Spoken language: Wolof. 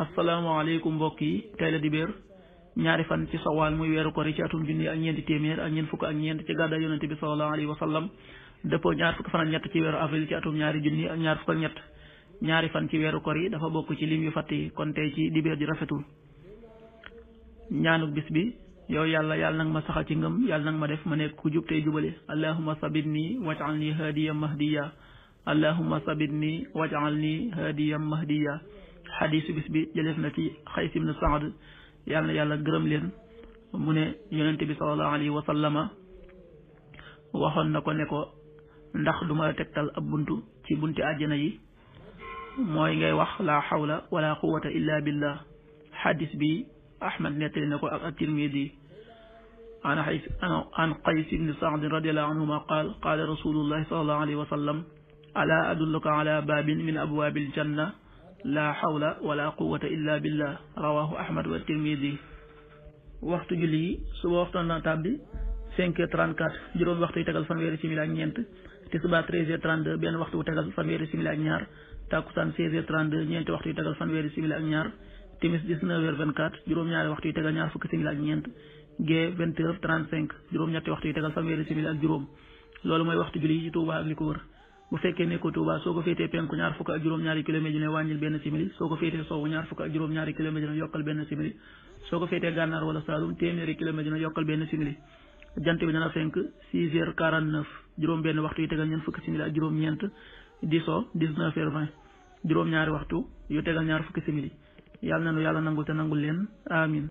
asalaamaaleykum mbokk yi tey la dibéer ñaari fan ci sawaal muy weeru kori ci atum junni ak ñeenti téeméer ak ñeent fukk ak ñeent ci gàddaay yonente bi sallallahu alayhi wa sallam dëppoo ñaar fukk fan ak ñett ci weeru avril ci atum ñaari junni ak ñaar fukk ak ñett ñaari fan ci weeru kori dafa bokk ci lim yu fàtt yi kon tey ci dibéer ji rafetul. ñaanuk bis bi yow yàlla nag ma saxal ci ngëm yàlla nag ma def ma nekk ku jub tey jubale allahumma sabitni waj'alni hadiyan mahdiya allahumma sabitni waj'alni hadiyan mahdiya xadiisu bis bi jëleef na ci Xays ibn Saad yàlla na yàlla gërëm leen mu ne yonente bi sallallahu alayhi wa sallama waxoon na ko ne ko ndax duma la tegtal ab buntu ci bunti àjjana yi mooy ngay wax la xawla wala quwwata illa billah xadis bi Ahmad nettali na ko ak at-Tirmidi an Qays ibn Saad radiyallahu anhuma qaala rasulullahi sallallahu alayhi wa sallam ala adulluka ala babin min abwabil janna la hawla wala quwwata illa billah rawahu Ahmad wa Tirmidi. waxtu julli yi suba waxtu na tàbbi 5h34 juróomi waxtu yu tegal fanweeri simili ak ñeent tisbaar 13h32 benn waxtu wu tegal fanweeri simili ak ñaar takkusaan 16h32 ñeenti waxtu yu tegal fanweeri simili ak ñaar timis 19h24 juróom-ñaari waxtu yu tegal ñaar fukki simili ak ñeent gee 20h35 juróom-ñetti waxtu yu tegal fanweeri simili ak juróom. loolu mooy waxtu julli yi ci Touba ak li ko wër. bu fekkee nekkoo Touba soo ko féetee penku ñaar fukk ak juróom-ñaari kilomètre yu ne wàññil benn simili soo ko féetee sowwu ñaar fukk ak juróom-ñaari kilomètre yu ne yokkal benn simili soo ko féetee gànnaar wala Saalum téeméeri kilomètre yu ne yokkal benn simili. jant bi dana fenk 6h49 juróom benn waxtu yu tegal ñeent fukki simili ak juróom-ñeent di so 19h20 juróom-ñaari waxtu yu tegal ñaar fukki simili. yàlla na nu yàlla nangul te nangul leen amin